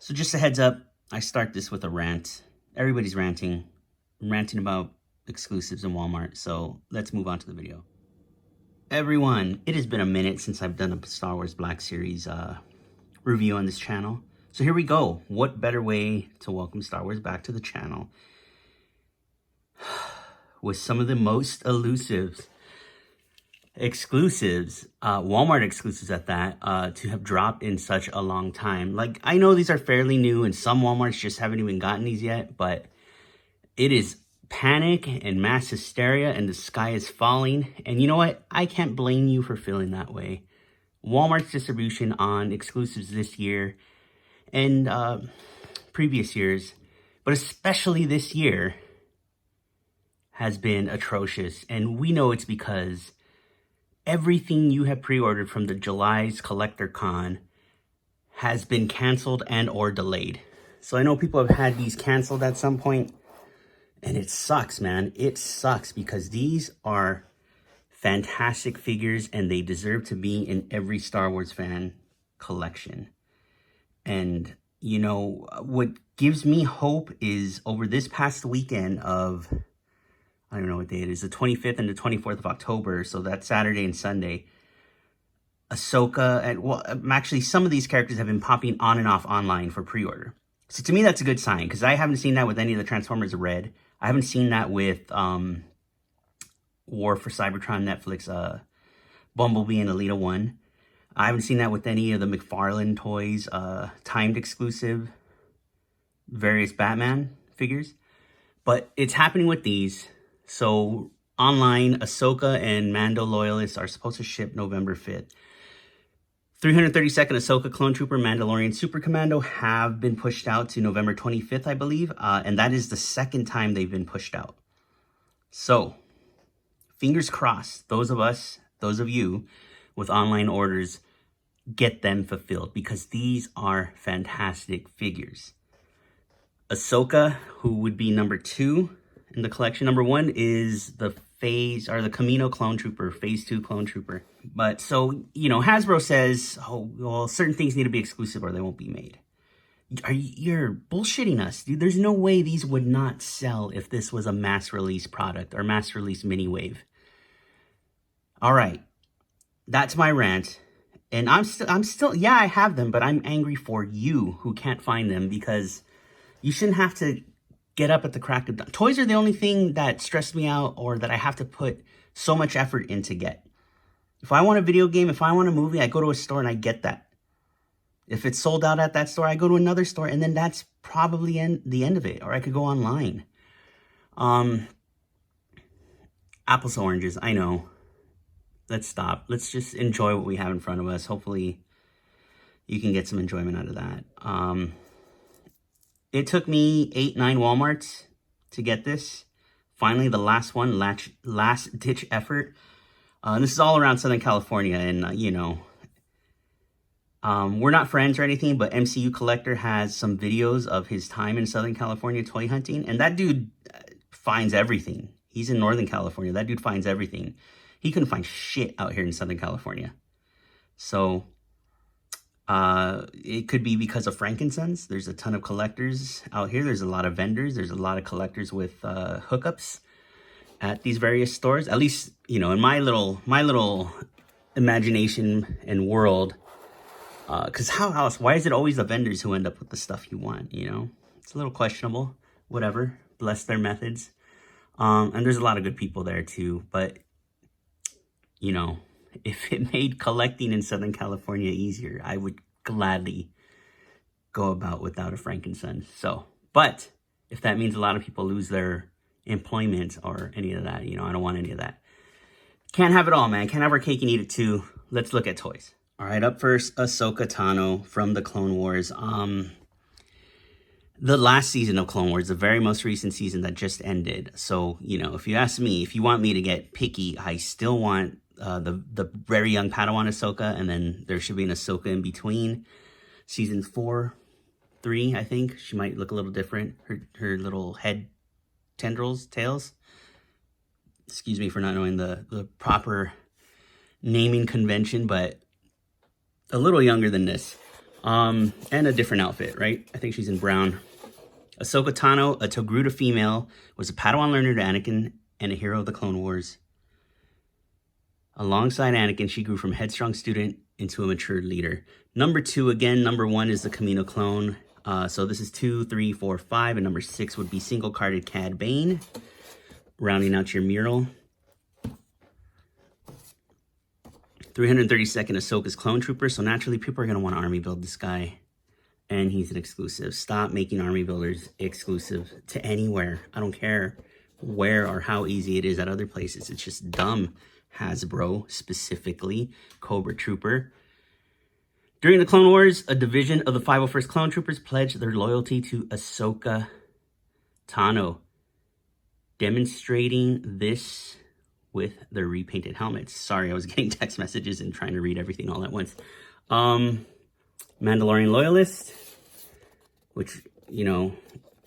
So just a heads up, I start this with a rant. Everybody's ranting. I'm ranting about exclusives in Walmart, so let's move on to the video. Everyone, it has been a minute since I've done a Star Wars Black Series review on this channel. So here we go. What better way to welcome Star Wars back to the channel with some of the most elusive exclusives, Walmart exclusives at that, to have dropped in such a long time. Like, I know these are fairly new and some Walmarts just haven't even gotten these yet, but it is panic and mass hysteria and the sky is falling. And you know what? I can't blame you for feeling that way. Walmart's distribution on exclusives this year and previous years, but especially this year, has been atrocious. And we know it's because everything you have pre-ordered from the July's Collector Con has been canceled and or delayed. So I know people have had these canceled at some point, and it sucks, man. It sucks because these are fantastic figures and they deserve to be in every Star Wars fan collection. And, you know, what gives me hope is over this past weekend of, I don't know what day it is, the 25th and the 24th of October, so that's Saturday and Sunday, Ahsoka, and well, actually some of these characters have been popping on and off online for pre-order. So to me, that's a good sign, because I haven't seen that with any of the Transformers Red. I haven't seen that with War for Cybertron Netflix, Bumblebee and Alita 1. I haven't seen that with any of the McFarlane toys, timed exclusive, various Batman figures. But it's happening with these. So online, Ahsoka and Mando Loyalists are supposed to ship November 5th. 332nd Ahsoka Clone Trooper Mandalorian Super Commando have been pushed out to November 25th, I believe. And that is the second time they've been pushed out. So, fingers crossed, those of you with online orders, get them fulfilled, because these are fantastic figures. Ahsoka, who would be number 2 in the collection. Number 1 is the Kamino Clone Trooper, Phase 2 Clone Trooper. But so, you know, Hasbro says, oh, well, certain things need to be exclusive or they won't be made. You're bullshitting us, dude. There's no way these would not sell if this was a mass release product or mass release mini wave. All right, that's my rant. And I'm still, yeah, I have them, but I'm angry for you who can't find them, because you shouldn't have to get up at the crack of dawn. Toys are the only thing that stress me out or that I have to put so much effort in to get. If I want a video game, if I want a movie, I go to a store and I get that. If it's sold out at that store, I go to another store, and then that's probably the end of it. Or I could go online. Apples to oranges, I know. Let's stop. Let's just enjoy what we have in front of us. Hopefully you can get some enjoyment out of that. It took me 8-9 Walmarts to get this. Finally, the last one, last ditch effort. This is all around Southern California, and you know, we're not friends or anything, but MCU Collector has some videos of his time in Southern California toy hunting, and that dude finds everything. He's in Northern California. That dude finds everything. He couldn't find shit out here in Southern California. So it could be because of Frankincense. There's a ton of collectors out here. There's a lot of vendors. There's a lot of collectors with hookups at these various stores. At least, you know, in my little imagination and world. Because how else? Why is it always the vendors who end up with the stuff you want, you know? It's a little questionable. Whatever. Bless their methods. And there's a lot of good people there too. But, you know, if it made collecting in Southern California easier, I would gladly go about without a Frankincense. So, but if that means a lot of people lose their employment or any of that, you know, I don't want any of that. Can't have it all, man. Can't have our cake and eat it too. Let's look at toys. All right, up first, Ahsoka Tano from the Clone Wars. The last season of Clone Wars, the very most recent season that just ended. So, you know, if you ask me, if you want me to get picky, I still want the very young Padawan Ahsoka, and then there should be an Ahsoka in between. Season 4, 3, I think. She might look a little different. Her little head tendrils, tails. Excuse me for not knowing the proper naming convention, but a little younger than this. And a different outfit, right? I think she's in brown. Ahsoka Tano, a Togruta female, was a Padawan learner to Anakin and a hero of the Clone Wars. Alongside Anakin, she grew from headstrong student into a mature leader. Number 2, again, number 1 is the Kamino clone. So this is 2, 3, 4, 5, and number 6 would be single-carded Cad Bane, rounding out your mural. 332nd Ahsoka's clone trooper, so naturally people are going to want to army build this guy. And he's an exclusive. Stop making army builders exclusive to anywhere. I don't care where or how easy it is at other places. It's just dumb. Hasbro, specifically, Cobra Trooper. During the Clone Wars, a division of the 501st Clone Troopers pledged their loyalty to Ahsoka Tano, demonstrating this with their repainted helmets. Sorry, I was getting text messages and trying to read everything all at once. Mandalorian Loyalist, which, you know,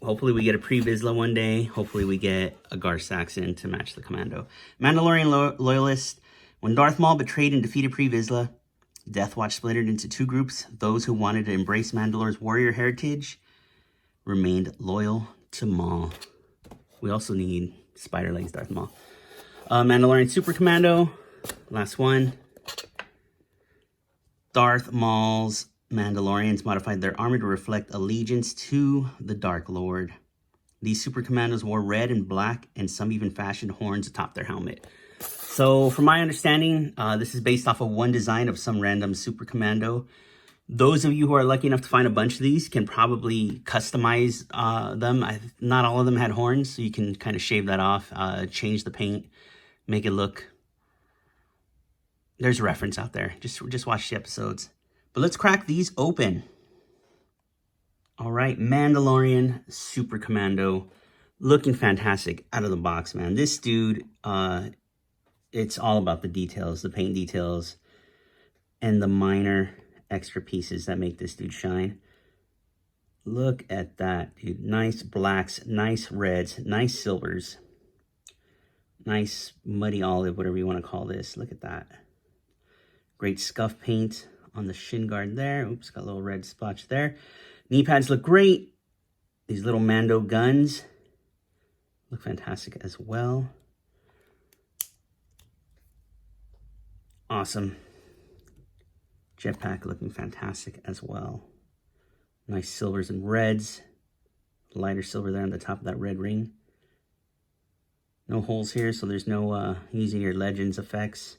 hopefully we get a pre-Vizsla one day. Hopefully we get a Gar Saxon to match the Commando. Mandalorian Loyalist. When Darth Maul betrayed and defeated pre-Vizsla, Death Watch splintered into 2 groups. Those who wanted to embrace Mandalore's warrior heritage remained loyal to Maul. We also need Spider Legs Darth Maul. Mandalorian Super Commando. Last one. Darth Maul's Mandalorians modified their armor to reflect allegiance to the Dark Lord. These Super Commandos wore red and black, and some even fashioned horns atop their helmet. So, from my understanding, this is based off of one design of some random Super Commando. Those of you who are lucky enough to find a bunch of these can probably customize them. Not all of them had horns, so you can kind of shave that off, change the paint, make it look... There's a reference out there. Just watch the episodes. But let's crack these open. All right, Mandalorian Super Commando. Looking fantastic out of the box, man. This dude, it's all about the details, the paint details, and the minor extra pieces that make this dude shine. Look at that, dude. Nice blacks, nice reds, nice silvers, nice muddy olive, whatever you want to call this. Look at that. Great scuff paint on the shin guard there. Oops, got a little red splotch there. Knee pads look great. These little Mando guns look fantastic as well. Awesome. Jetpack looking fantastic as well. Nice silvers and reds. Lighter silver there on the top of that red ring. No holes here, so there's no using your Legends effects.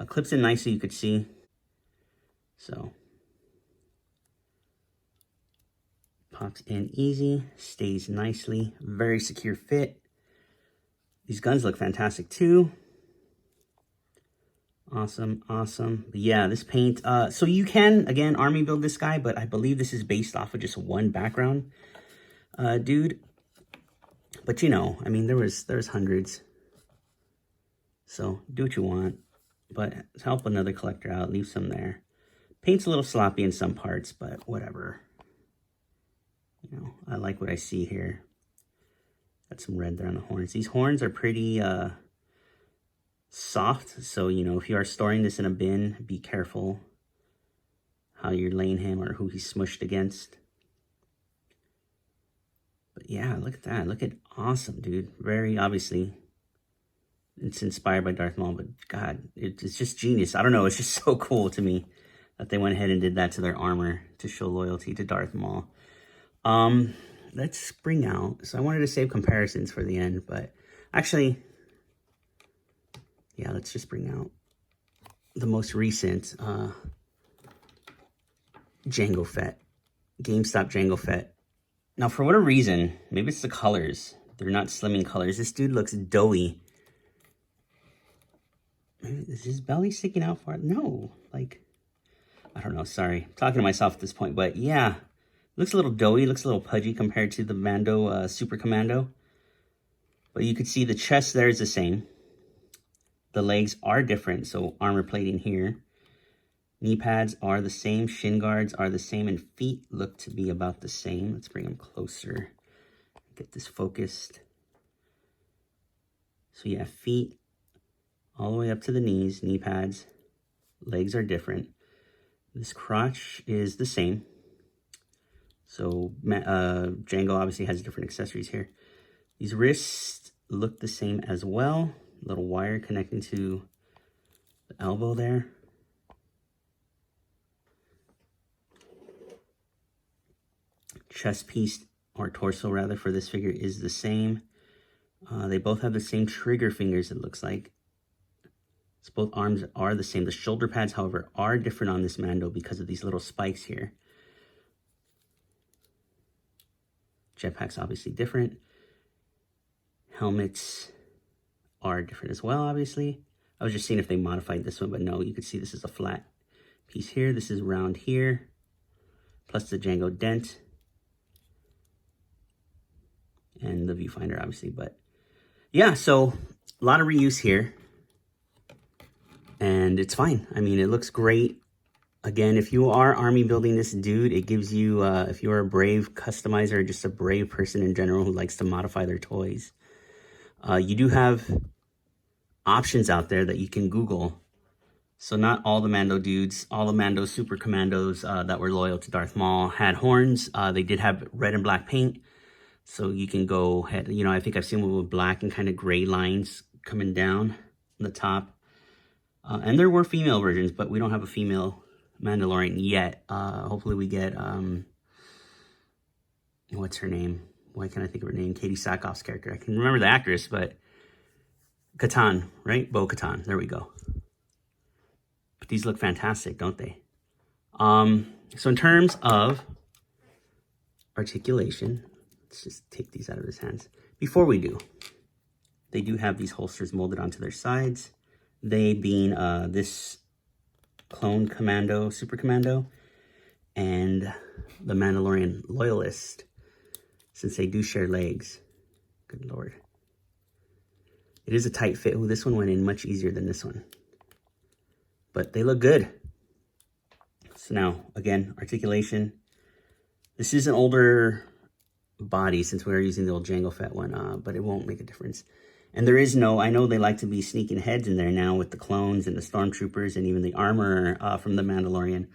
Clips in nicely, you could see. So, pops in easy, stays nicely, very secure fit. These guns look fantastic too. Awesome, awesome. But yeah, this paint, so you can, again, army build this guy, but I believe this is based off of just one background, dude. But you know, I mean, there's hundreds. So, do what you want. But help another collector out, leave some there. Paint's a little sloppy in some parts, but whatever. You know, I like what I see here. Got some red there on the horns. These horns are pretty soft, so, you know, if you are storing this in a bin, be careful how you're laying him or who he's smushed against. But yeah, look at that. Look at awesome, dude. Very obviously... It's inspired by Darth Maul, but God, it's just genius. I don't know, it's just so cool to me that they went ahead and did that to their armor to show loyalty to Darth Maul. Let's bring out, so I wanted to save comparisons for the end, but actually, yeah, let's just bring out the most recent Jango Fett, Gamestop Jango Fett. Now, for whatever reason, maybe it's the colors. They're not slimming colors. This dude looks doughy. Is his belly sticking out far? No, like, I don't know, sorry. I'm talking to myself at this point, but yeah. Looks a little doughy, looks a little pudgy compared to the Mando Super Commando. But you could see the chest there is the same. The legs are different, so armor plating here. Knee pads are the same, shin guards are the same, and feet look to be about the same. Let's bring them closer. Get this focused. So yeah, feet all the way up to the knees, knee pads. Legs are different. This crotch is the same. So Jango obviously has different accessories here. These wrists look the same as well. Little wire connecting to the elbow there. Chest piece, or torso rather, for this figure is the same. They both have the same trigger fingers, it looks like. So both arms are the same. The shoulder pads, however, are different on this Mando because of these little spikes here. Jetpack's obviously different. Helmets are different as well, obviously. I was just seeing if they modified this one, but no, you can see this is a flat piece here. This is round here, plus the Jango dent. And the viewfinder, obviously. But yeah, so a lot of reuse here. And it's fine. I mean, it looks great. Again, if you are army building this dude, it gives you, if you're a brave customizer or just a brave person in general who likes to modify their toys, you do have options out there that you can Google. So not all the Mando dudes, all the Mando super commandos that were loyal to Darth Maul had horns. They did have red and black paint. So you can go ahead, you know, I think I've seen one with black and kind of gray lines coming down the top. And there were female versions, but we don't have a female Mandalorian yet. Hopefully we get, what's her name? Why can't I think of her name? Katie Sackhoff's character. I can remember the actress, but Katan, right? Bo-Katan. There we go. But these look fantastic, don't they? So in terms of articulation, let's just take these out of his hands. Before we do, they do have these holsters molded onto their sides. They being this clone Commando, Super Commando, and the Mandalorian Loyalist, since they do share legs. Good Lord. It is a tight fit. Ooh, this one went in much easier than this one. But they look good. So now, again, articulation. This is an older body since we were using the old Jango Fett one, but it won't make a difference. And there is no, I know they like to be sneaking heads in there now with the clones and the stormtroopers and even the armor from the Mandalorian.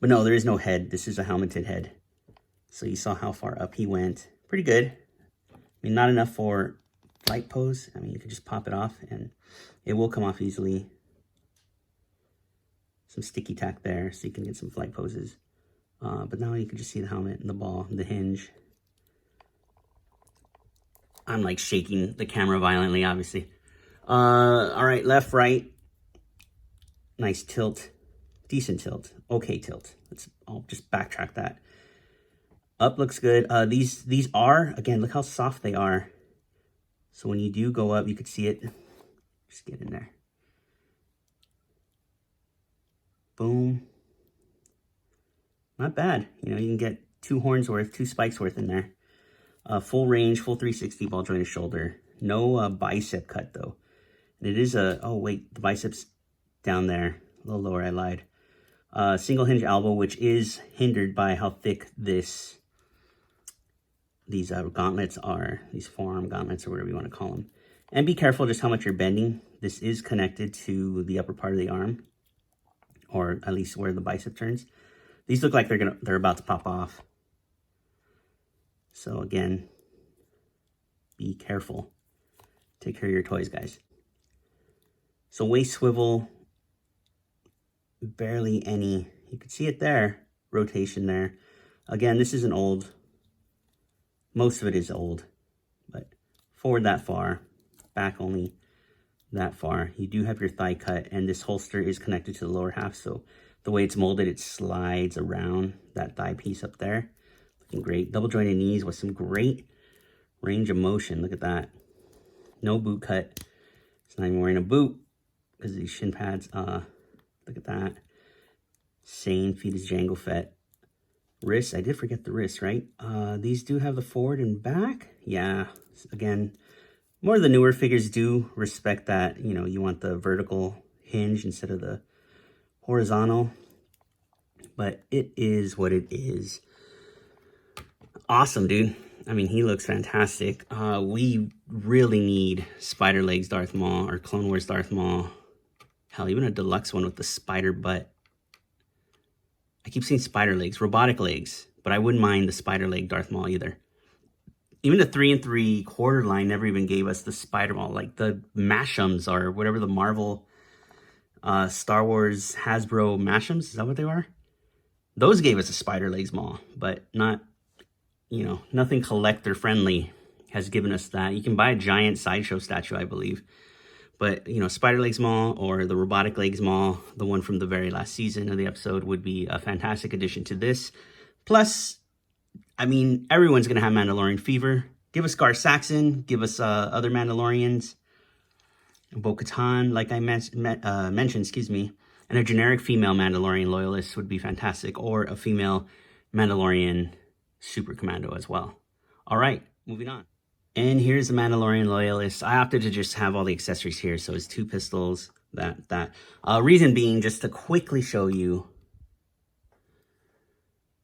But no, there is no head. This is a helmeted head. So you saw how far up he went. Pretty good. I mean, not enough for flight pose. I mean, you could just pop it off and it will come off easily. Some sticky tack there so you can get some flight poses. But now you can just see the helmet and the ball and the hinge. I'm like shaking the camera violently, obviously. All right, left, right. Nice tilt. Decent tilt. Okay tilt. I'll just backtrack that. Up looks good. These are, again, look how soft they are. So when you do go up, you could see it. Just get in there. Boom. Not bad. You know, you can get 2 horns worth, 2 spikes worth in there. Full range, full 360 ball jointed shoulder. No bicep cut though. And it is a, oh wait, the bicep's down there. A little lower, I lied. Single hinge elbow, which is hindered by how thick these gauntlets are. These forearm gauntlets or whatever you want to call them. And be careful just how much you're bending. This is connected to the upper part of the arm. Or at least where the bicep turns. These look like they're about to pop off. So again, be careful. Take care of your toys, guys. So waist swivel, barely any. You can see it there, rotation there. Again, this isn't old. Most of it is old, but forward that far, back only that far. You do have your thigh cut, and this holster is connected to the lower half, so the way it's molded, it slides around that thigh piece up there. Great double jointed knees with some great range of motion. Look at that. No boot cut. It's not even wearing a boot because of these shin pads. Look at that. Same feet as Jango Fett. Wrists. I did forget the wrists, right? These do have the forward and back. Yeah. Again, more of the newer figures do respect that. You know, you want the vertical hinge instead of the horizontal. But it is what it is. Awesome, dude. I mean, he looks fantastic. We really need Spider Legs Darth Maul or Clone Wars Darth Maul. Hell, even a deluxe one with the spider butt. I keep saying spider legs, robotic legs, but I wouldn't mind the spider leg Darth Maul either. Even the 3 3/4 line never even gave us the Spider Maul, like the Mashums or whatever the Marvel, Star Wars, Hasbro Mashums, is that what they were? Those gave us a spider legs Maul, but not, you know, nothing collector friendly has given us that. You can buy a giant sideshow statue, I believe. But, you know, spider legs Maul or the robotic legs Maul, the one from the very last season of the episode, would be a fantastic addition to this. Plus, I mean, everyone's going to have Mandalorian fever. Give us Gar Saxon, give us other Mandalorians, Bo-Katan, like I mentioned, excuse me. And a generic female Mandalorian Loyalist would be fantastic, or a female Mandalorian Super Commando as well. All right, moving on. And here's the Mandalorian Loyalist. I opted to just have all the accessories here. So it's 2 pistols, that. Reason being, just to quickly show you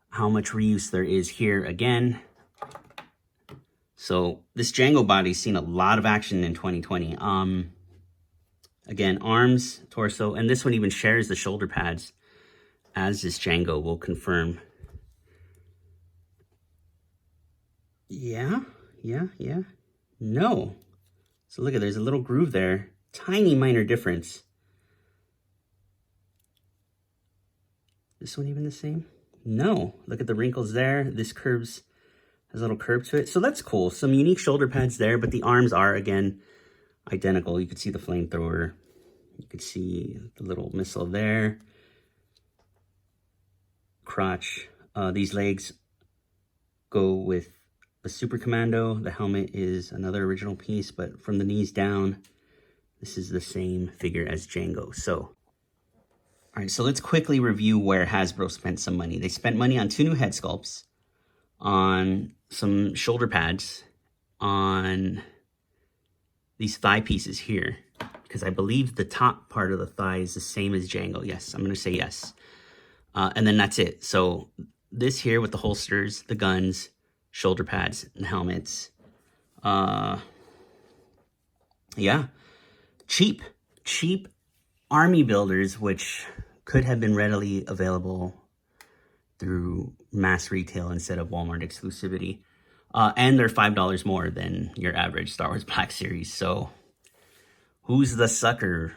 how much reuse there is here again. So this Jango body's seen a lot of action in 2020. Again, arms, torso, and this one even shares the shoulder pads, as this Jango will confirm. Yeah. No. So look at, there's a little groove there. Tiny minor difference. This one even the same? No. Look at the wrinkles there. This has a little curve to it. So that's cool. Some unique shoulder pads there, but the arms are, again, identical. You could see the flamethrower. You could see the little missile there. Crotch. These legs go with the Super Commando. The helmet is another original piece, but from the knees down, this is the same figure as Jango. So, all right, so let's quickly review where Hasbro spent some money. They spent money on 2 new head sculpts, on some shoulder pads, on these thigh pieces here, because I believe the top part of the thigh is the same as Jango. Yes, I'm going to say yes. And then that's it. So this here with the holsters, the guns, shoulder pads, and helmets. Yeah, cheap army builders, which could have been readily available through mass retail instead of Walmart exclusivity. And they're $5 more than your average Star Wars Black Series. So who's the sucker?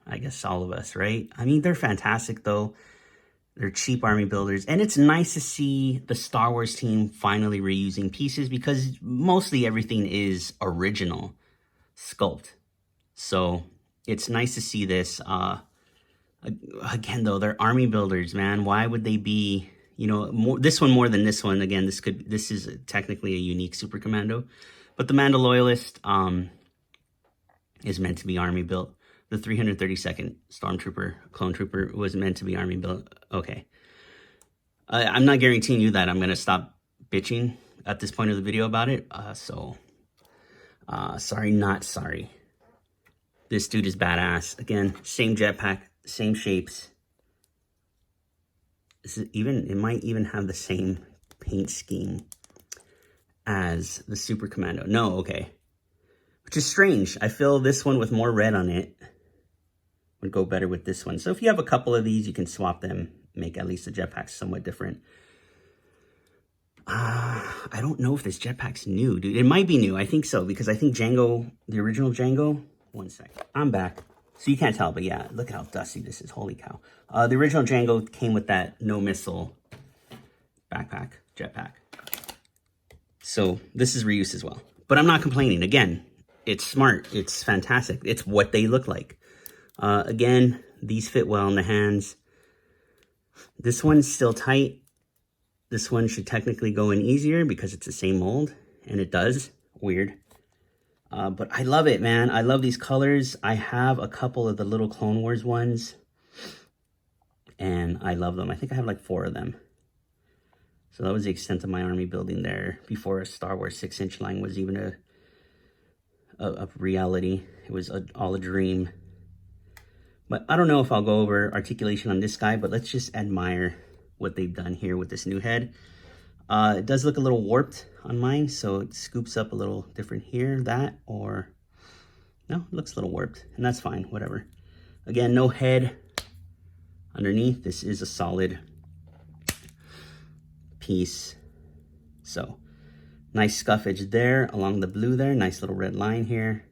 I guess all of us, right? I mean, they're fantastic though. They're cheap army builders. And it's nice to see the Star Wars team finally reusing pieces, because mostly everything is original sculpt. So it's nice to see this. Again, though, they're army builders, man. Why would they be, you know, this one more than this one? Again, this is technically a unique Super Commando. But the Mando Loyalist is meant to be army built. The 332nd Stormtrooper, Clone Trooper, was meant to be army built. Okay. I'm not guaranteeing you that I'm going to stop bitching at this point of the video about it. Sorry, not sorry. This dude is badass. Again, same jetpack, same shapes. It might even have the same paint scheme as the Super Commando. No, okay. Which is strange. I feel this one with more red on it would go better with this one. So if you have a couple of these, you can swap them, make at least the jetpack somewhat different. I don't know if this jetpack's new, dude. It might be new. I think so, because I think Jango, the original Jango, one sec. I'm back. So you can't tell, but yeah, look how dusty this is. Holy cow. The original Jango came with that no missile backpack, jetpack. So this is reuse as well. But I'm not complaining. Again, it's smart. It's fantastic. It's what they look like. Again, these fit well in the hands. This one's still tight. This one should technically go in easier because it's the same mold, and it does. Weird. But I love it, man. I love these colors. I have a couple of the little Clone Wars ones, and I love them. I think I have like 4 of them. So that was the extent of my army building there before a Star Wars 6-inch line was even a reality. It was all a dream. But I don't know if I'll go over articulation on this guy, but let's just admire what they've done here with this new head. It does look a little warped on mine, so it scoops up a little different here, or no, it looks a little warped, and that's fine, whatever. Again, no head underneath. This is a solid piece. So nice scuffage there along the blue there. Nice little red line here.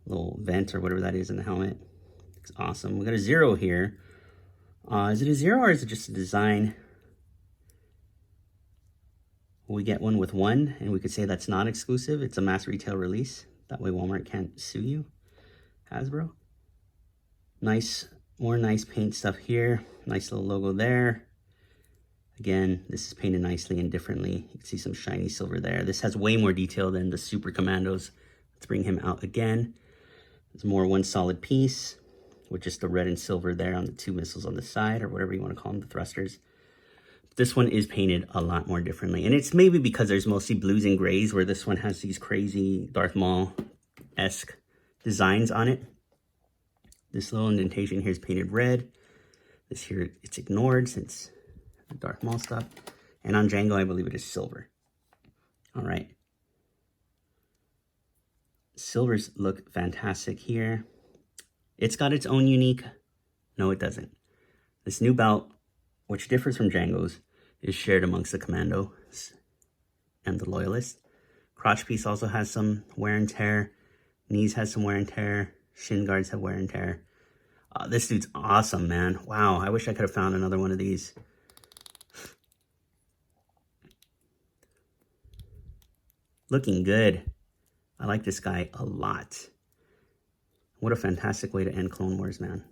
Little vent or whatever that is in the helmet. It's awesome. We got a 0 here. Is it a 0 or is it just a design? We get one with 1, and we could say that's not exclusive. It's a mass retail release. That way Walmart can't sue you. Hasbro. Nice, more nice paint stuff here. Nice little logo there. Again, this is painted nicely and differently. You can see some shiny silver there. This has way more detail than the Super Commandos. Let's bring him out again. It's more one solid piece with just the red and silver there on the 2 missiles on the side, or whatever you want to call them, the thrusters. This one is painted a lot more differently. And it's maybe because there's mostly blues and grays, where this one has these crazy Darth Maul-esque designs on it. This little indentation here is painted red. This here, it's ignored since the Darth Maul stuff. And on Jango, I believe it is silver. All right. Silvers look fantastic here. It's got its own unique... No, it doesn't. This new belt, which differs from Jango's, is shared amongst the Commandos and the Loyalists. Crotch piece also has some wear and tear. Knees has some wear and tear. Shin guards have wear and tear. This dude's awesome, man. Wow, I wish I could have found another one of these. Looking good. I like this guy a lot. What a fantastic way to end Clone Wars, man.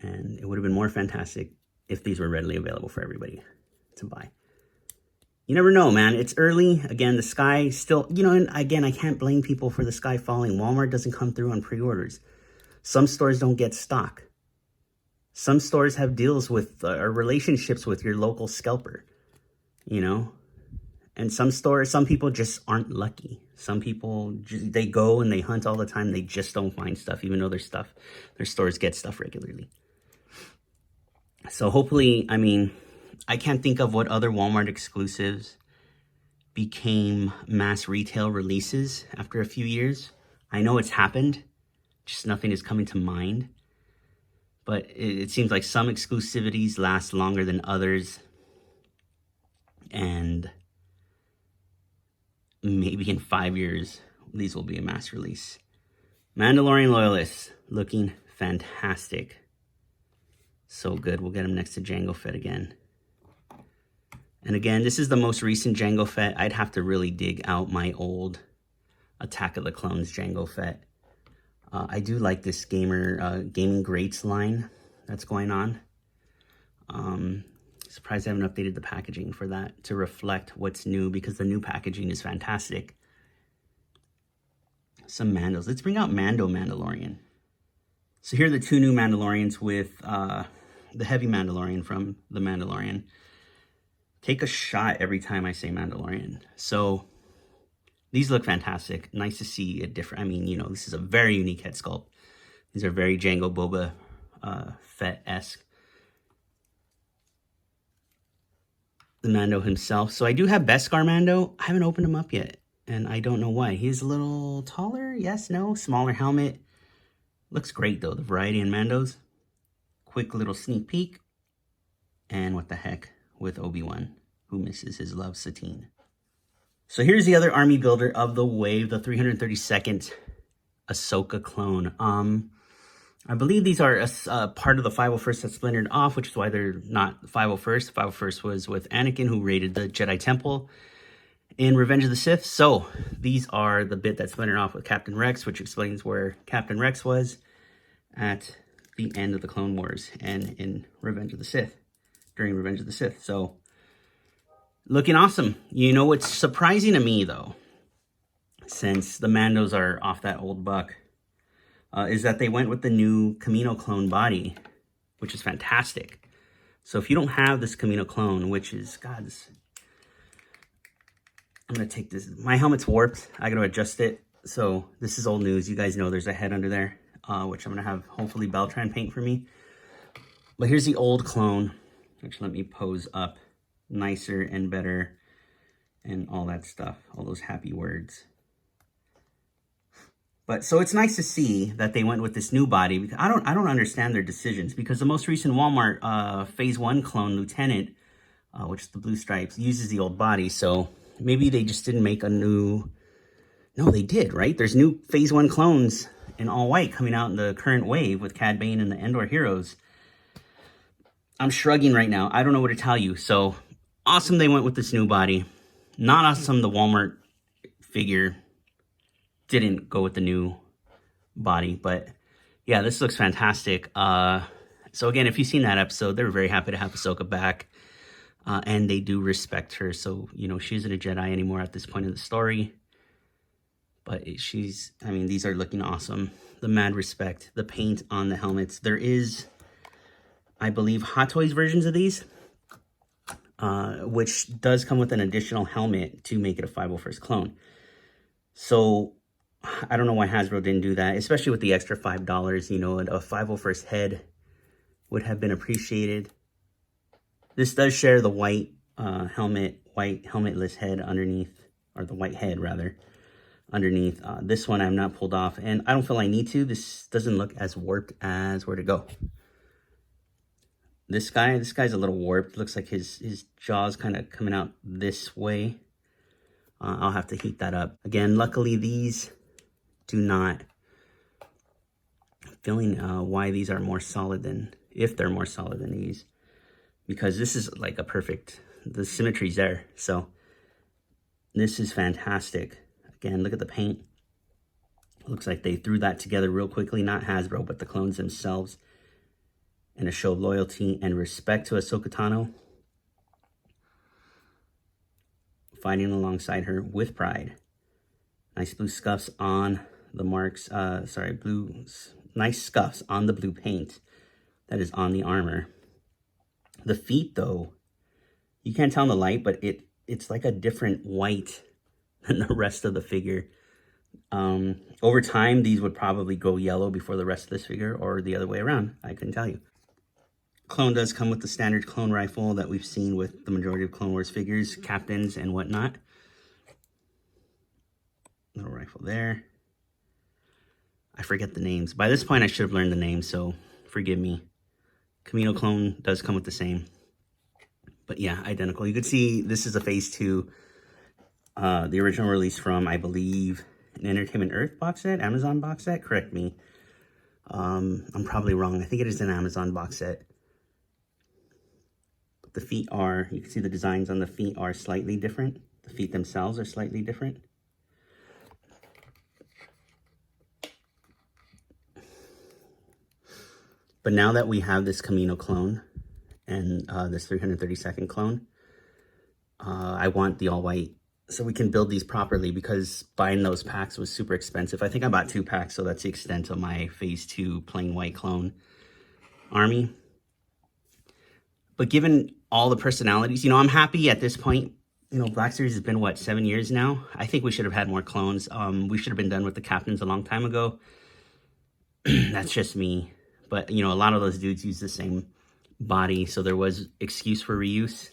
And it would have been more fantastic if these were readily available for everybody to buy. You never know, man. It's early. Again, the sky still, you know, and again, I can't blame people for the sky falling. Walmart doesn't come through on pre-orders. Some stores don't get stock. Some stores have deals with or relationships with your local scalper, you know. And some stores, some people just aren't lucky. Some people, they go and they hunt all the time. They just don't find stuff, even though their stores get stuff regularly. So hopefully, I mean, I can't think of what other Walmart exclusives became mass retail releases after a few years. I know it's happened, just nothing is coming to mind. But it seems like some exclusivities last longer than others. And maybe in 5 years, these will be a mass release. Mandalorian Loyalist, looking fantastic. So good. We'll get him next to Jango Fett again. And again, this is the most recent Jango Fett. I'd have to really dig out my old Attack of the Clones Jango Fett. I do like this gaming greats line that's going on. Surprised I haven't updated the packaging for that to reflect what's new, because the new packaging is fantastic. Some Mandos. Let's bring out Mando Mandalorian. So here are the 2 new Mandalorians with the heavy Mandalorian from The Mandalorian. Take a shot every time I say Mandalorian. So these look fantastic. Nice to see a different, I mean, you know, this is a very unique head sculpt. These are very Jango Boba Fett-esque. The Mando himself. So I do have Beskar Mando. I haven't opened him up yet, and I don't know why. He's a little taller, yes, no, smaller helmet. Looks great though, the variety in Mandos. Quick little sneak peek. And what the heck with Obi-Wan, who misses his love Satine. So here's the other army builder of the wave, the 332nd Ahsoka Clone. I believe these are part of the 501st that splintered off, which is why they're not 501st. 501st was with Anakin, who raided the Jedi Temple in Revenge of the Sith. So these are the bit that splintered off with Captain Rex, which explains where Captain Rex was at the end of the Clone Wars and in Revenge of the Sith, during Revenge of the Sith. So looking awesome. You know what's surprising to me, though, since the Mandos are off that old buck, is that they went with the new Kamino clone body, which is fantastic. So if you don't have this Kamino clone, which is, God's... I'm going to take this. My helmet's warped. I got to adjust it. So this is old news. You guys know there's a head under there, which I'm going to have, hopefully, Beltran paint for me. But here's the old clone, which let me pose up nicer and better and all that stuff. All those happy words. But so it's nice to see that they went with this new body, because I don't understand their decisions, because the most recent Walmart Phase 1 clone Lieutenant, which is the blue stripes, uses the old body. So maybe they just didn't make a new... No, they did, right? There's new Phase 1 clones in all white coming out in the current wave with Cad Bane and the Endor heroes. I'm shrugging right now. I don't know what to tell you. So awesome they went with this new body. Not awesome the Walmart figure didn't go with the new body, but yeah, this looks fantastic. So again, if you've seen that episode, they're very happy to have Ahsoka back, and they do respect her. So, you know, she isn't a Jedi anymore at this point in the story, but she's, I mean, these are looking awesome. The mad respect, the paint on the helmets. There is, I believe, Hot Toys versions of these, which does come with an additional helmet to make it a 501st clone. So I don't know why Hasbro didn't do that, especially with the extra $5. You know, a 501st head would have been appreciated. This does share the white helmet, white helmetless head underneath, or the white head rather, underneath. This one I have not pulled off, and I don't feel I need to. This doesn't look as warped as Where'd It Go. This guy's a little warped. Looks like his jaw's kind of coming out this way. I'll have to heat that up. Again, luckily these do not. I'm feeling why these are more solid than, if they're more solid than these, because this is like a perfect, the symmetry's there. So this is fantastic. Again, look at the paint. Looks like they threw that together real quickly, not Hasbro, but the clones themselves, in a show of loyalty and respect to Ahsoka Tano, fighting alongside her with pride. Nice blue scuffs on the marks, nice scuffs on the blue paint that is on the armor. The feet, though, you can't tell in the light, but it's like a different white than the rest of the figure. Over time, these would probably go yellow before the rest of this figure, or the other way around. I couldn't tell you. Clone does come with the standard clone rifle that we've seen with the majority of Clone Wars figures, captains, and whatnot. Little rifle there. I forget the names. By this point, I should have learned the names, so forgive me. Kamino clone does come with the same. But yeah, identical. You can see this is a Phase 2. The original release from, I believe, an Entertainment Earth box set, Amazon box set. Correct me. I'm probably wrong. I think it is an Amazon box set. But the feet are, you can see the designs on the feet are slightly different. The feet themselves are slightly different. But now that we have this Kamino clone and this 332nd clone, I want the all-white so we can build these properly, because buying those packs was super expensive. I think I bought 2 packs, so that's the extent of my Phase 2 plain white clone army. But given all the personalities, you know, I'm happy at this point. You know, Black Series has been, what, 7 years now? I think we should have had more clones. We should have been done with the captains a long time ago. That's just me. But, you know, a lot of those dudes use the same body, so there was excuse for reuse.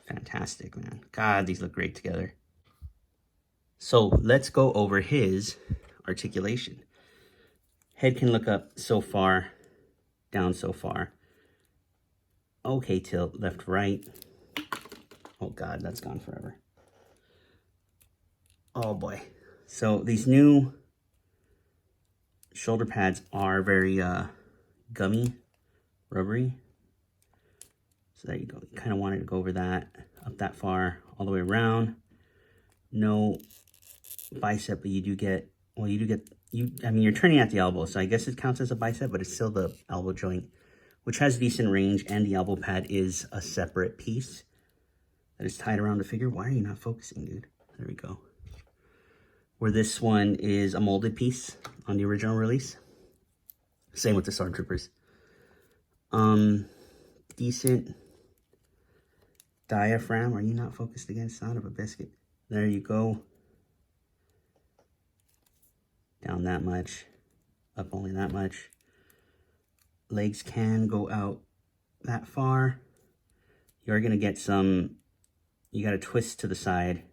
Fantastic, man. God, these look great together. So let's go over his articulation. Head can look up so far, down so far. Okay, tilt, left, right. Oh God, that's gone forever. Oh boy. So these new shoulder pads are very gummy, rubbery. So there you go. You kind of wanted to go over that, up that far, all the way around. No bicep, but you do get, well, you do get, I mean, you're turning at the elbow, so I guess it counts as a bicep, but it's still the elbow joint, which has decent range, and the elbow pad is a separate piece that is tied around the figure. Why are you not focusing, dude? There we go. Where this one is a molded piece on the original release. Same with the Stormtroopers. Decent diaphragm. Are you not focused again? Son of a biscuit. There you go. Down that much. Up only that much. Legs can go out that far. You're going to get some you got to twist to the side,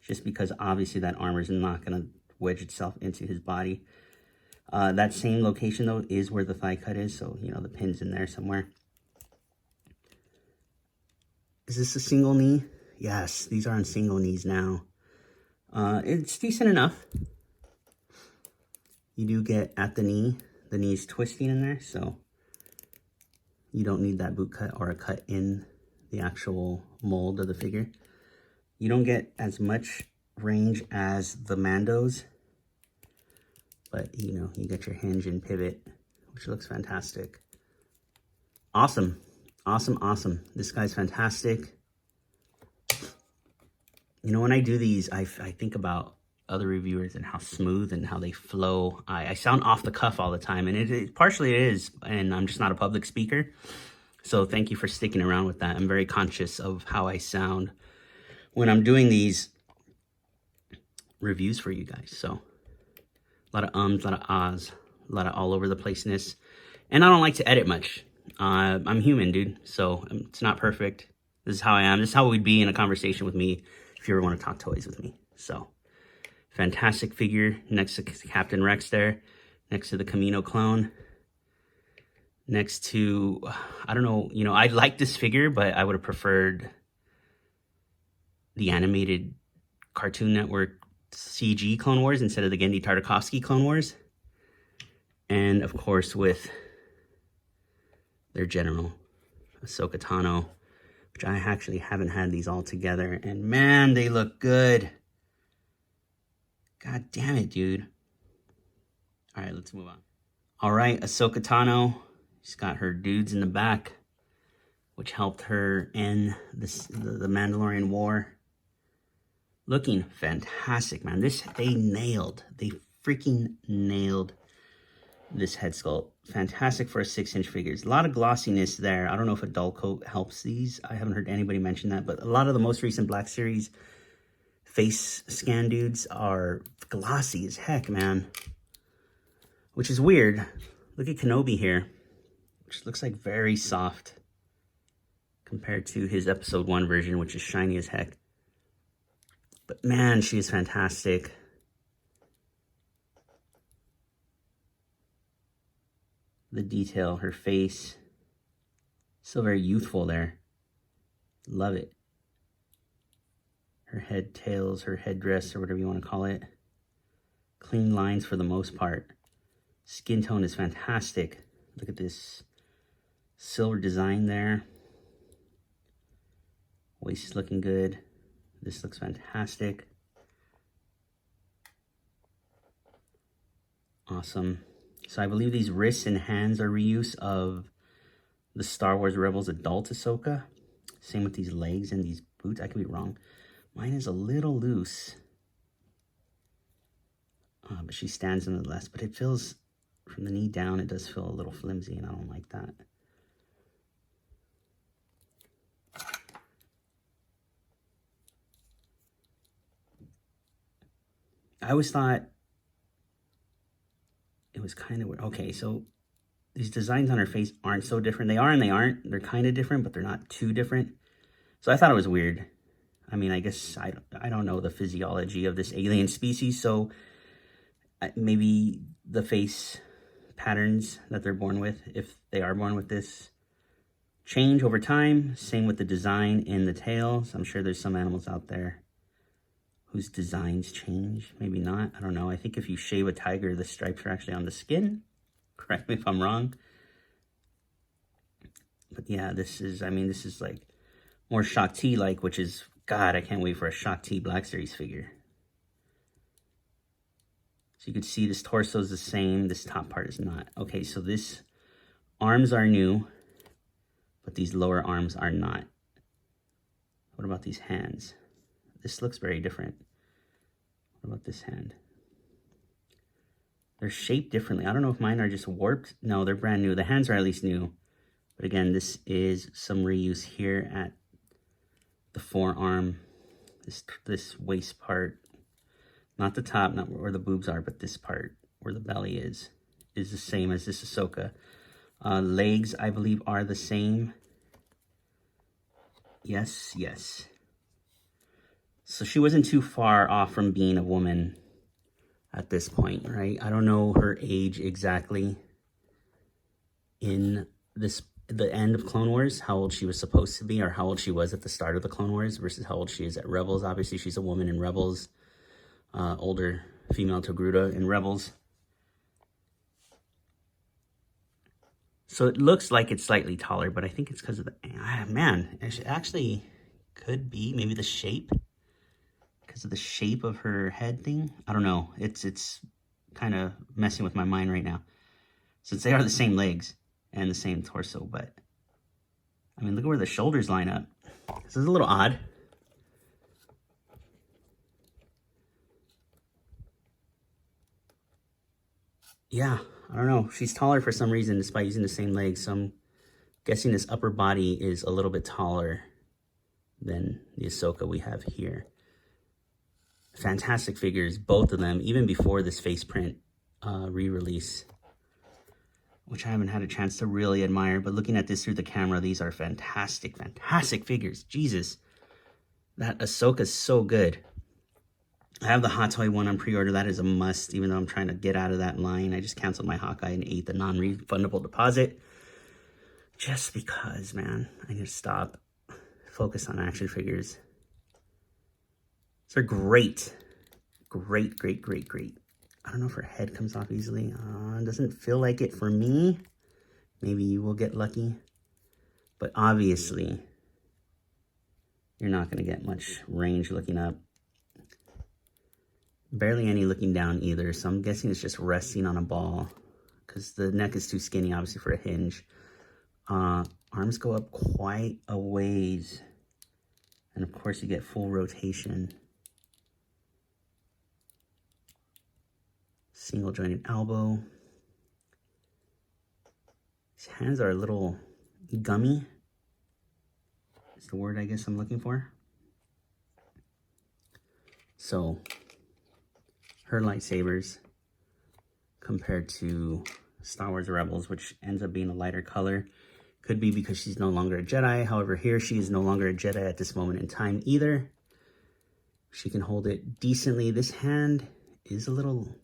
just because obviously that armor is not going to wedge itself into his body. That same location, though, is where the thigh cut is, so, you know, the pin's in there somewhere. Is this a single knee? Yes, these are on single knees now. It's decent enough. You do get at the knee's twisting in there, so you don't need that boot cut or a cut in the actual mold of the figure. You don't get as much range as the Mandos, but you know, you get your hinge and pivot, which looks fantastic. Awesome, awesome, awesome. This guy's fantastic. You know, when I do these, I think about other reviewers and how smooth and how they flow. I sound off the cuff all the time, and partially it is, and I'm just not a public speaker. So thank you for sticking around with that. I'm very conscious of how I sound when I'm doing these reviews for you guys. So a lot of ums, a lot of ahs, a lot of all over the placeness. And I don't like to edit much. I'm human, dude. So it's not perfect. This is how I am. This is how we'd be in a conversation with me if you ever want to talk toys with me. So fantastic figure next to Captain Rex there, next to the Kamino clone, next to, I don't know, you know, I like this figure, but I would have preferred the animated Cartoon Network CG Clone Wars instead of the Genndy Tartakovsky Clone Wars. And of course with their general, Ahsoka Tano, which I actually haven't had these all together. And man, they look good. God damn it, dude. All right, let's move on. All right, Ahsoka Tano. She's got her dudes in the back, which helped her end the Mandalorian War. Looking fantastic, man. They nailed. They freaking nailed this head sculpt. Fantastic for a 6-inch figure. There's a lot of glossiness there. I don't know if a dull coat helps these. I haven't heard anybody mention that, but a lot of the most recent Black Series face scan dudes are glossy as heck, man. Which is weird. Look at Kenobi here, which looks like very soft compared to his episode 1 version, which is shiny as heck. But man, she is fantastic. The detail, her face, still very youthful there. Love it. Her head tails, her headdress, or whatever you want to call it. Clean lines for the most part. Skin tone is fantastic. Look at this silver design there. Waist is looking good. This looks fantastic. Awesome. So I believe these wrists and hands are reuse of the Star Wars Rebels adult Ahsoka. Same with these legs and these boots. I could be wrong. Mine is a little loose. But she stands nonetheless. But it feels, from the knee down, it does feel a little flimsy, and I don't like that. I always thought it was kind of weird. Okay, so these designs on her face aren't so different. They are and they aren't. They're kind of different, but they're not too different. So I thought it was weird. I mean, I guess I don't know the physiology of this alien species, so maybe the face patterns that they're born with, if they are born with this, change over time. Same with the design in the tail. So I'm sure there's some animals out there whose designs change. Maybe not. I don't know. I think if you shave a tiger, the stripes are actually on the skin. Correct me if I'm wrong. But yeah, this is like more Shakti-like, which is, God, I can't wait for a Shakti Black Series figure. So you can see this torso is the same. This top part is not. Okay, so this arms are new, but these lower arms are not. What about these hands? This looks very different. What about this hand? They're shaped differently. I don't know if mine are just warped. No, they're brand new. The hands are at least new. But again, this is some reuse here at the forearm. This waist part. Not the top, not where the boobs are, but this part where the belly is the same as this Ahsoka. Legs, I believe, are the same. Yes, yes. So she wasn't too far off from being a woman at this point, right? I don't know her age exactly in the end of Clone Wars, how old she was supposed to be, or how old she was at the start of the Clone Wars versus how old she is at Rebels. Obviously, she's a woman in Rebels, older female Togruta in Rebels. So it looks like it's slightly taller, but I think it's because of the, man, it actually could be maybe the shape, because of the shape of her head thing. I don't know. It's kind of messing with my mind right now, since they are the same legs and the same torso. But I mean, look at where the shoulders line up. This is a little odd. Yeah, I don't know. She's taller for some reason despite using the same legs. So I'm guessing this upper body is a little bit taller than the Ahsoka we have here. Fantastic figures, both of them, even before this face print re-release, which I haven't had a chance to really admire. But looking at this through the camera, these are fantastic, fantastic figures. Jesus, that Ahsoka's so good. I have the Hot Toy one on pre-order. That is a must, even though I'm trying to get out of that line. I just canceled my Hawkeye and ate the non-refundable deposit. Just because, man, I need to stop. Focus on action figures. They're great. Great, great, great, great. I don't know if her head comes off easily. Doesn't feel like it for me. Maybe you will get lucky. But obviously, you're not going to get much range looking up. Barely any looking down either, so I'm guessing it's just resting on a ball, because the neck is too skinny, obviously, for a hinge. Arms go up quite a ways, and of course you get full rotation. Single jointed elbow. His hands are a little gummy, is the word I guess I'm looking for. So her lightsabers compared to Star Wars Rebels, which ends up being a lighter color. Could be because she's no longer a Jedi. However, here she is no longer a Jedi at this moment in time either. She can hold it decently. This hand is a little...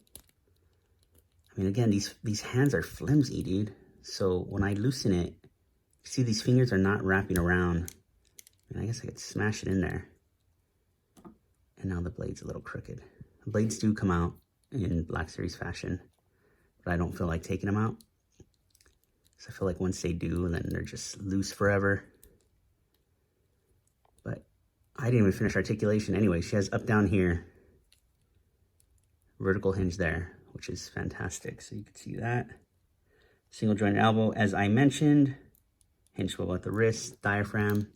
I mean, again, these hands are flimsy, dude. So when I loosen it, see these fingers are not wrapping around. And I guess I could smash it in there. And now the blade's a little crooked. Blades do come out in Black Series fashion, but I don't feel like taking them out. So I feel like once they do, then they're just loose forever. But I didn't even finish articulation anyway. She has up, down here, vertical hinge there, which is fantastic. So you can see that. Single jointed elbow, as I mentioned. Hinge swivel at the wrist, diaphragm.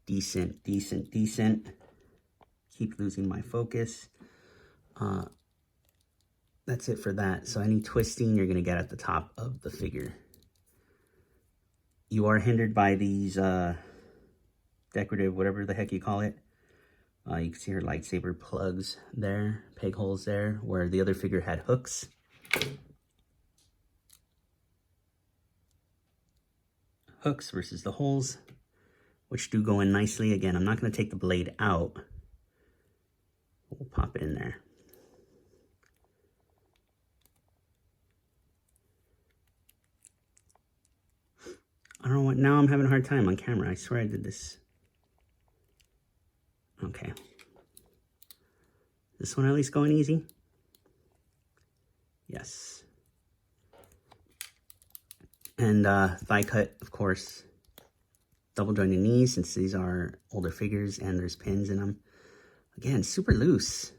Decent, decent, decent. Keep losing my focus. That's it for that. So any twisting you're going to get at the top of the figure. You are hindered by these decorative, whatever the heck you call it. You can see her lightsaber plugs there, peg holes there, where the other figure had hooks. Hooks versus the holes, which do go in nicely. Again, I'm not going to take the blade out. We'll pop it in there. I don't know what, now I'm having a hard time on camera. I swear I did this. Okay. This one at least going easy? Yes. And thigh cut, of course. Double jointed knees, since these are older figures and there's pins in them. Again, super loose.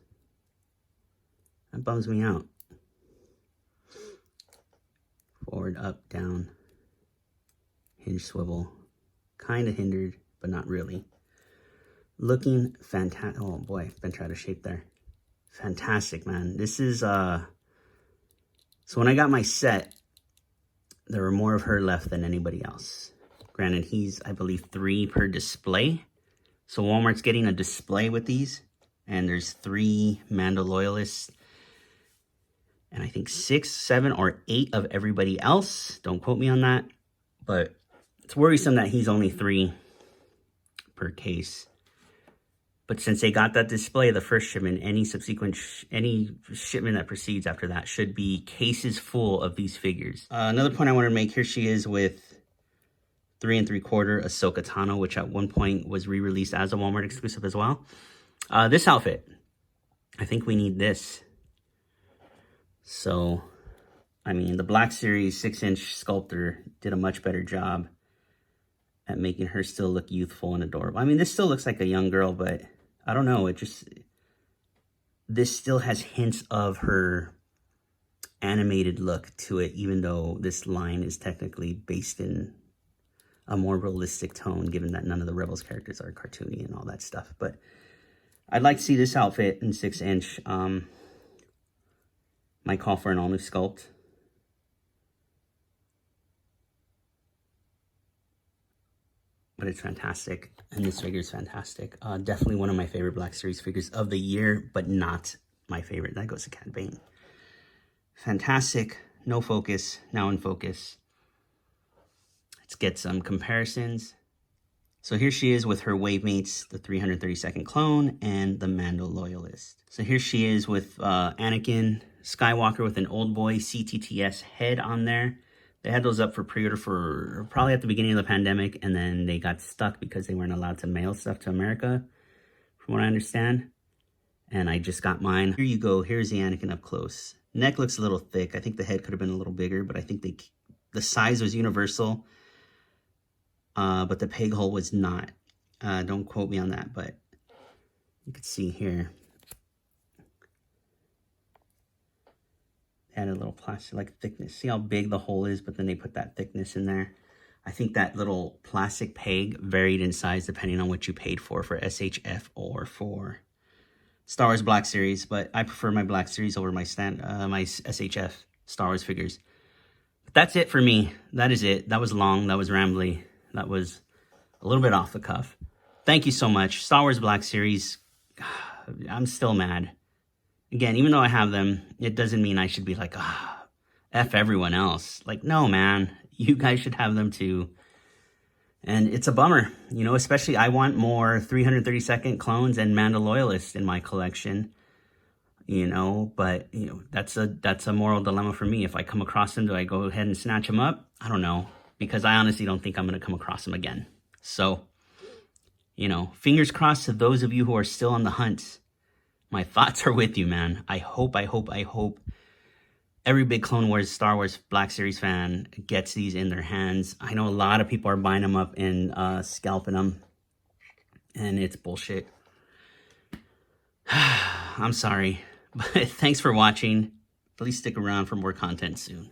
That bums me out. Forward, up, down. Hinge swivel. Kind of hindered, but not really. Looking fantastic. Oh boy, been trying to shape there. Fantastic, man. This is, so when I got my set, there were more of her left than anybody else. Granted, he's, I believe, 3 per display. So Walmart's getting a display with these. And there's 3 Mando Loyalists. And I think 6, 7, or 8 of everybody else. Don't quote me on that. But it's worrisome that he's only 3 per case. But since they got that display, the first shipment, any subsequent, any shipment that proceeds after that should be cases full of these figures. Another point I want to make, here she is with 3 3/4 Ahsoka Tano, which at one point was re-released as a Walmart exclusive as well. This outfit, I think we need this. So, I mean, the Black Series 6-inch sculptor did a much better job at making her still look youthful and adorable. I mean, this still looks like a young girl, but I don't know. This still has hints of her animated look to it, even though this line is technically based in a more realistic tone, given that none of the Rebels characters are cartoony and all that stuff. But I'd like to see this outfit in 6-inch. Might call for an all-new sculpt. But it's fantastic, and this figure is fantastic. Definitely one of my favorite Black Series figures of the year, but not my favorite. That goes to Cad Bane. Fantastic, no focus, now in focus. Let's get some comparisons. So here she is with her wave mates, the 332nd Clone and the Mando Loyalist. So here she is with Anakin Skywalker with an old boy CTTS head on there. They had those up for pre-order for probably at the beginning of the pandemic, and then they got stuck because they weren't allowed to mail stuff to America, from what I understand. And I just got mine. Here you go. Here's the Anakin up close. Neck looks a little thick. I think the head could have been a little bigger, but I think the size was universal. But the peg hole was not. Don't quote me on that, but you can see here. Add a little plastic like thickness. See how big the hole is, but then they put that thickness in there. I think that little plastic peg varied in size depending on what you paid for SHF or for Star Wars Black Series, but I prefer my Black Series over my my SHF Star Wars figures. But that's it for me. That is it. That was long. That was rambly. That was a little bit off the cuff. Thank you so much. Star Wars Black Series. I'm still mad. Again, even though I have them, it doesn't mean I should be like, F everyone else. Like, no, man. You guys should have them too. And it's a bummer. You know, especially I want more 332nd Clones and Mando Loyalists in my collection. You know, but, you know, that's a moral dilemma for me. If I come across them, do I go ahead and snatch them up? I don't know. Because I honestly don't think I'm going to come across them again. So, you know, fingers crossed to those of you who are still on the hunt. My thoughts are with you, man. I hope every big Clone Wars, Star Wars Black Series fan gets these in their hands. I know a lot of people are buying them up and scalping them. And it's bullshit. I'm sorry. But thanks for watching. Please stick around for more content soon.